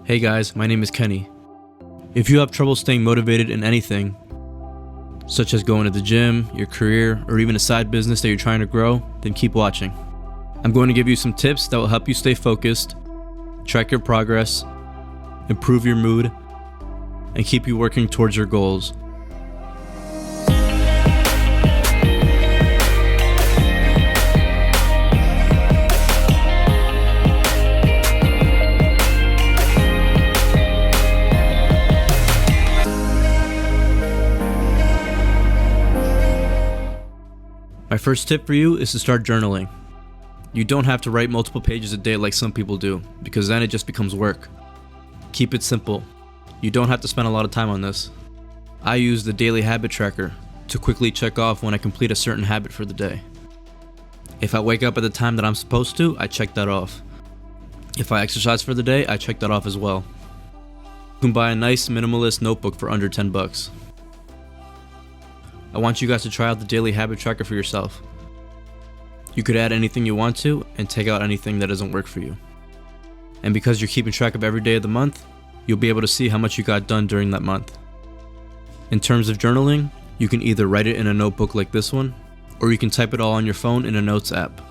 Hey guys, my name is Kenny. If you have trouble staying motivated in anything, such as going to the gym, your career, or even a side business that you're trying to grow, then keep watching. I'm going to give you some tips that will help you stay focused, track your progress, improve your mood, and keep you working towards your goals. My first tip for you is to start journaling. You don't have to write multiple pages a day like some people do, because then it just becomes work. Keep it simple. You don't have to spend a lot of time on this. I use the daily habit tracker to quickly check off when I complete a certain habit for the day. If I wake up at the time that I'm supposed to, I check that off. If I exercise for the day, I check that off as well. You can buy a nice minimalist notebook for under $10. I want you guys to try out the daily habit tracker for yourself. You could add anything you want to and take out anything that doesn't work for you. And because you're keeping track of every day of the month, you'll be able to see how much you got done during that month. In terms of journaling, you can either write it in a notebook like this one, or you can type it all on your phone in a notes app.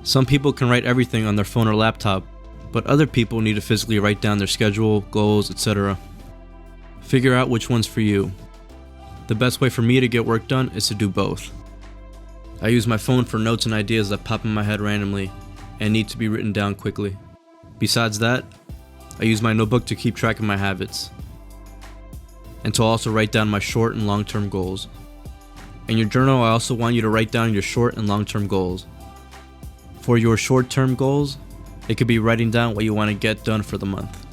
Some people can write everything on their phone or laptop, but other people need to physically write down their schedule, goals, etc. Figure out which one's for you. The best way for me to get work done is to do both. I use my phone for notes and ideas that pop in my head randomly and need to be written down quickly. Besides that, I use my notebook to keep track of my habits and to also write down my short and long-term goals. In your journal, I also want you to write down your short and long-term goals. For your short-term goals, it could be writing down what you want to get done for the month,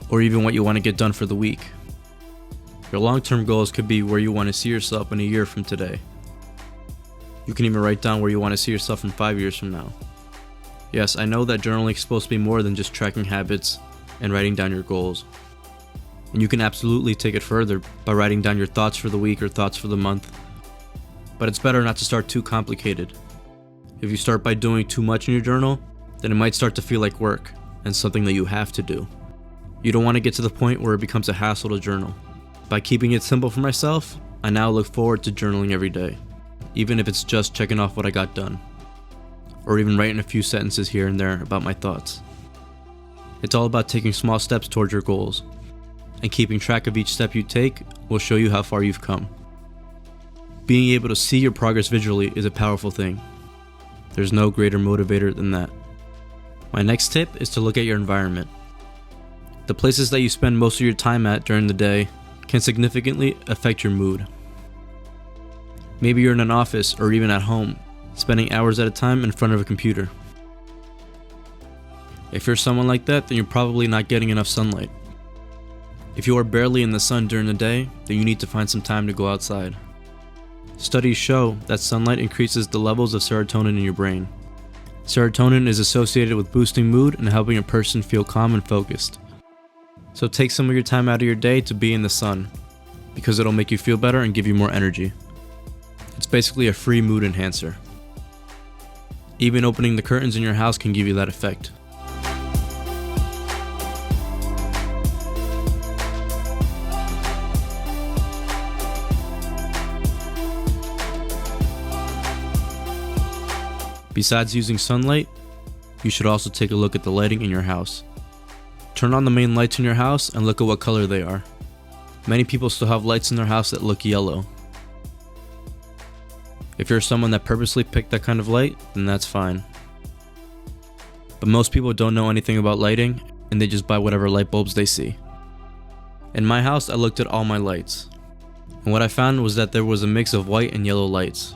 or even what you want to get done for the week. Your long-term goals could be where you want to see yourself in a year from today. You can even write down where you want to see yourself in 5 years from now. Yes, I know that journaling is supposed to be more than just tracking habits and writing down your goals. And you can absolutely take it further by writing down your thoughts for the week or thoughts for the month. But it's better not to start too complicated. If you start by doing too much in your journal, then it might start to feel like work and something that you have to do. You don't want to get to the point where it becomes a hassle to journal. By keeping it simple for myself, I now look forward to journaling every day, even if it's just checking off what I got done, or even writing a few sentences here and there about my thoughts. It's all about taking small steps towards your goals, and keeping track of each step you take will show you how far you've come. Being able to see your progress visually is a powerful thing. There's no greater motivator than that. My next tip is to look at your environment. The places that you spend most of your time at during the day can significantly affect your mood. Maybe you're in an office or even at home, spending hours at a time in front of a computer. If you're someone like that, then you're probably not getting enough sunlight. If you are barely in the sun during the day, then you need to find some time to go outside. Studies show that sunlight increases the levels of serotonin in your brain. Serotonin is associated with boosting mood and helping a person feel calm and focused. So take some of your time out of your day to be in the sun, because it'll make you feel better and give you more energy. It's basically a free mood enhancer. Even opening the curtains in your house can give you that effect. Besides using sunlight, you should also take a look at the lighting in your house. Turn on the main lights in your house and look at what color they are. Many people still have lights in their house that look yellow. If you're someone that purposely picked that kind of light, then that's fine. But most people don't know anything about lighting, and they just buy whatever light bulbs they see. In my house, I looked at all my lights, and what I found was that there was a mix of white and yellow lights.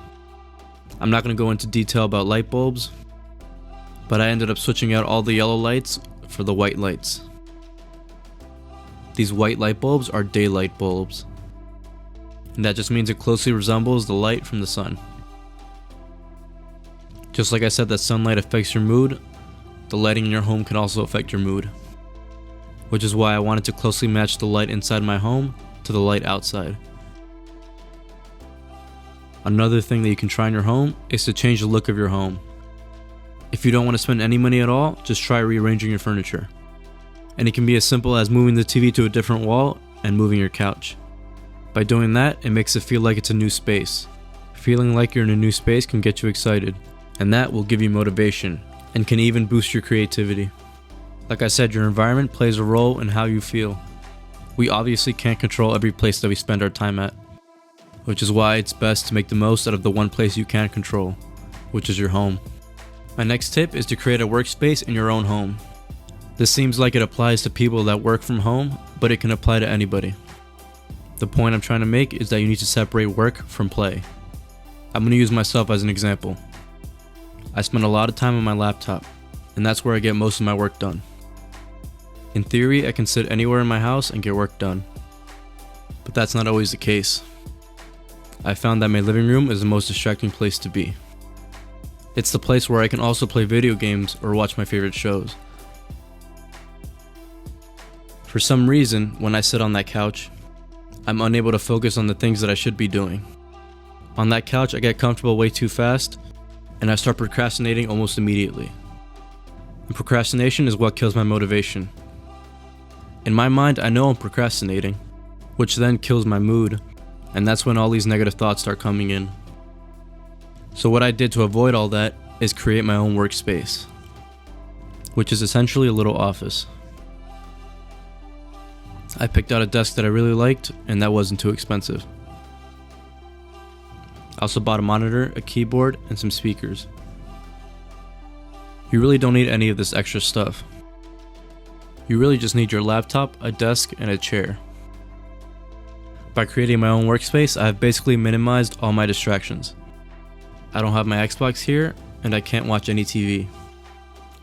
I'm not going to go into detail about light bulbs, but I ended up switching out all the yellow lights for the white lights. These white light bulbs are daylight bulbs, and that just means it closely resembles the light from the sun. Just like I said that sunlight affects your mood, the lighting in your home can also affect your mood, which is why I wanted to closely match the light inside my home to the light outside. Another thing that you can try in your home is to change the look of your home. If you don't want to spend any money at all, just try rearranging your furniture. And it can be as simple as moving the TV to a different wall and moving your couch. By doing that, it makes it feel like it's a new space. Feeling like you're in a new space can get you excited, and that will give you motivation and can even boost your creativity. Like I said, your environment plays a role in how you feel. We obviously can't control every place that we spend our time at, which is why it's best to make the most out of the one place you can control, which is your home. My next tip is to create a workspace in your own home. This seems like it applies to people that work from home, but it can apply to anybody. The point I'm trying to make is that you need to separate work from play. I'm going to use myself as an example. I spend a lot of time on my laptop, and that's where I get most of my work done. In theory, I can sit anywhere in my house and get work done, but that's not always the case. I found that my living room is the most distracting place to be. It's the place where I can also play video games or watch my favorite shows. For some reason, when I sit on that couch, I'm unable to focus on the things that I should be doing. On that couch, I get comfortable way too fast, and I start procrastinating almost immediately. And procrastination is what kills my motivation. In my mind, I know I'm procrastinating, which then kills my mood, and that's when all these negative thoughts start coming in. So what I did to avoid all that is create my own workspace, which is essentially a little office. I picked out a desk that I really liked, and that wasn't too expensive. I also bought a monitor, a keyboard, and some speakers. You really don't need any of this extra stuff. You really just need your laptop, a desk, and a chair. By creating my own workspace, I have basically minimized all my distractions. I don't have my Xbox here, and I can't watch any TV.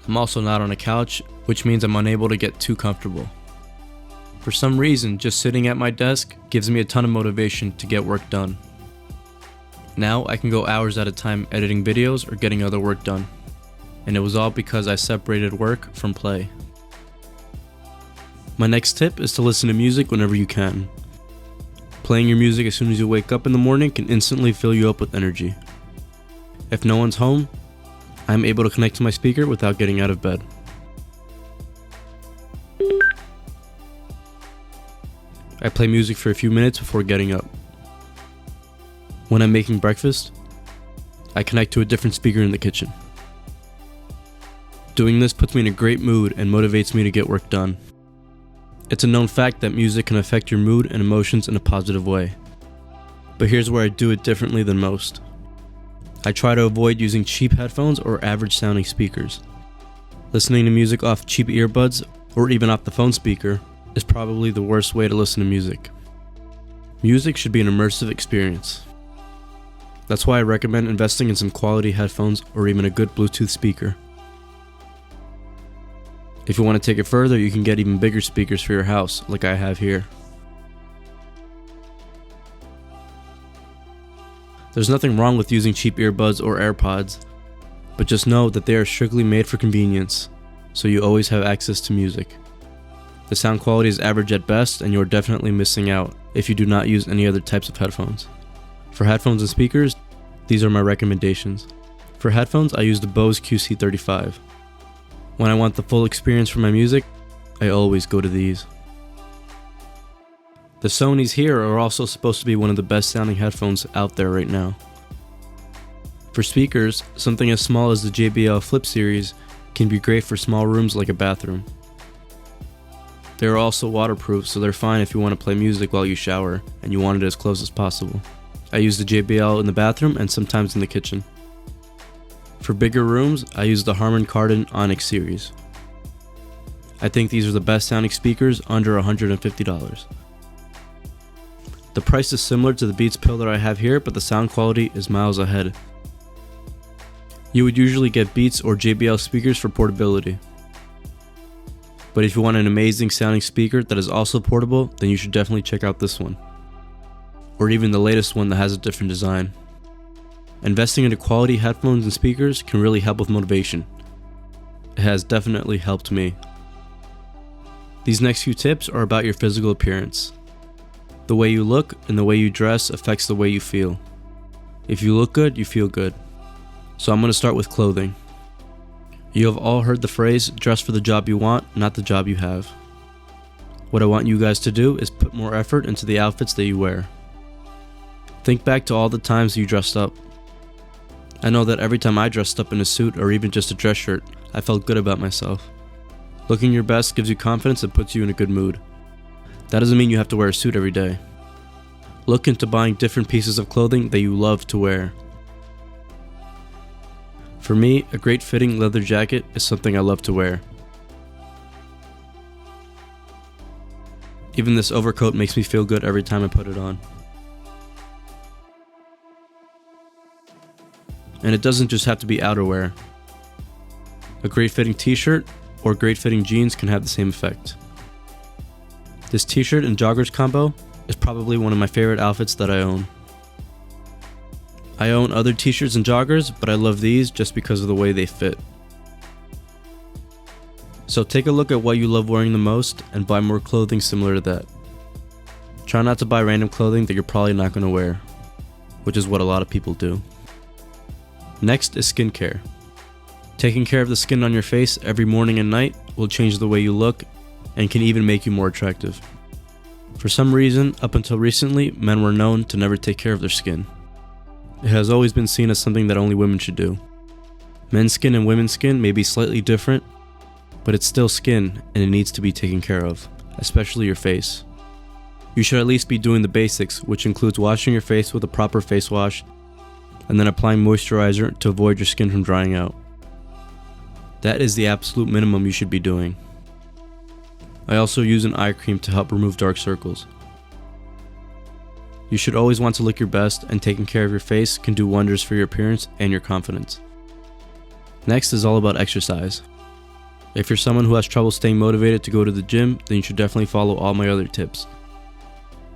I'm also not on a couch, which means I'm unable to get too comfortable. For some reason, just sitting at my desk gives me a ton of motivation to get work done. Now I can go hours at a time editing videos or getting other work done. And it was all because I separated work from play. My next tip is to listen to music whenever you can. Playing your music as soon as you wake up in the morning can instantly fill you up with energy. If no one's home, I'm able to connect to my speaker without getting out of bed. I play music for a few minutes before getting up. When I'm making breakfast, I connect to a different speaker in the kitchen. Doing this puts me in a great mood and motivates me to get work done. It's a known fact that music can affect your mood and emotions in a positive way. But here's where I do it differently than most. I try to avoid using cheap headphones or average sounding speakers. Listening to music off cheap earbuds or even off the phone speaker is probably the worst way to listen to music. Music should be an immersive experience. That's why I recommend investing in some quality headphones or even a good Bluetooth speaker. If you want to take it further, you can get even bigger speakers for your house, like I have here. There's nothing wrong with using cheap earbuds or AirPods, but just know that they are strictly made for convenience, so you always have access to music. The sound quality is average at best, and you're definitely missing out if you do not use any other types of headphones. For headphones and speakers, these are my recommendations. For headphones, I use the Bose QC35. When I want the full experience for my music, I always go to these. The Sonys here are also supposed to be one of the best sounding headphones out there right now. For speakers, something as small as the JBL Flip series can be great for small rooms like a bathroom. They are also waterproof, so they're fine if you want to play music while you shower and you want it as close as possible. I use the JBL in the bathroom and sometimes in the kitchen. For bigger rooms, I use the Harman Kardon Onyx series. I think these are the best sounding speakers under $150. The price is similar to the Beats Pill that I have here, but the sound quality is miles ahead. You would usually get Beats or JBL speakers for portability. But if you want an amazing sounding speaker that is also portable, then you should definitely check out this one. Or even the latest one that has a different design. Investing into quality headphones and speakers can really help with motivation. It has definitely helped me. These next few tips are about your physical appearance. The way you look and the way you dress affects the way you feel. If you look good, you feel good. So I'm going to start with clothing. You have all heard the phrase, dress for the job you want, not the job you have. What I want you guys to do is put more effort into the outfits that you wear. Think back to all the times you dressed up. I know that every time I dressed up in a suit or even just a dress shirt, I felt good about myself. Looking your best gives you confidence and puts you in a good mood. That doesn't mean you have to wear a suit every day. Look into buying different pieces of clothing that you love to wear. For me, a great fitting leather jacket is something I love to wear. Even this overcoat makes me feel good every time I put it on. And it doesn't just have to be outerwear. A great fitting t-shirt or great fitting jeans can have the same effect. This t-shirt and joggers combo is probably one of my favorite outfits that I own. I own other t-shirts and joggers, but I love these just because of the way they fit. So take a look at what you love wearing the most and buy more clothing similar to that. Try not to buy random clothing that you're probably not going to wear, which is what a lot of people do. Next is skincare. Taking care of the skin on your face every morning and night will change the way you look and can even make you more attractive. For some reason, up until recently, men were known to never take care of their skin. It has always been seen as something that only women should do. Men's skin and women's skin may be slightly different, but it's still skin and it needs to be taken care of, especially your face. You should at least be doing the basics, which includes washing your face with a proper face wash and then applying moisturizer to avoid your skin from drying out. That is the absolute minimum you should be doing. I also use an eye cream to help remove dark circles. You should always want to look your best, and taking care of your face can do wonders for your appearance and your confidence. Next is all about exercise. If you're someone who has trouble staying motivated to go to the gym, then you should definitely follow all my other tips.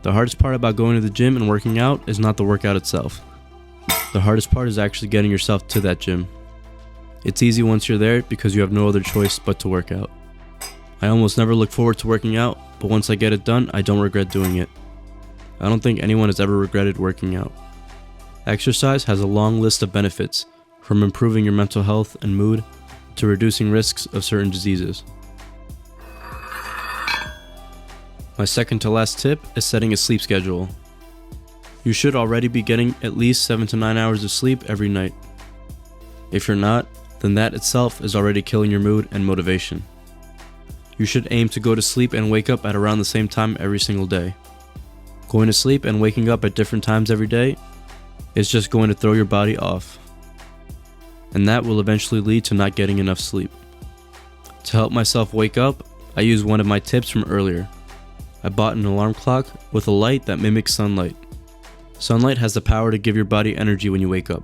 The hardest part about going to the gym and working out is not the workout itself. The hardest part is actually getting yourself to that gym. It's easy once you're there because you have no other choice but to work out. I almost never look forward to working out, but once I get it done, I don't regret doing it. I don't think anyone has ever regretted working out. Exercise has a long list of benefits, from improving your mental health and mood to reducing risks of certain diseases. My second to last tip is setting a sleep schedule. You should already be getting at least 7 to 9 hours of sleep every night. If you're not, then that itself is already killing your mood and motivation. You should aim to go to sleep and wake up at around the same time every single day. Going to sleep and waking up at different times every day is just going to throw your body off. And that will eventually lead to not getting enough sleep. To help myself wake up, I use one of my tips from earlier. I bought an alarm clock with a light that mimics sunlight. Sunlight has the power to give your body energy when you wake up.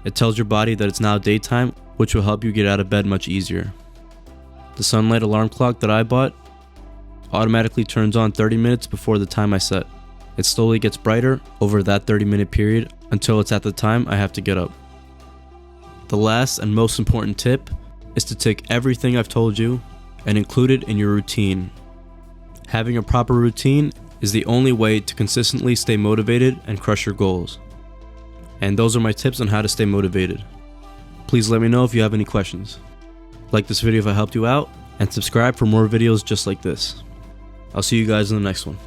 It tells your body that it's now daytime, which will help you get out of bed much easier. The sunlight alarm clock that I bought automatically turns on 30 minutes before the time I set. It slowly gets brighter over that 30-minute period until it's at the time I have to get up. The last and most important tip is to take everything I've told you and include it in your routine. Having a proper routine is the only way to consistently stay motivated and crush your goals. And those are my tips on how to stay motivated. Please let me know if you have any questions. Like this video if I helped you out, and subscribe for more videos just like this. I'll see you guys in the next one.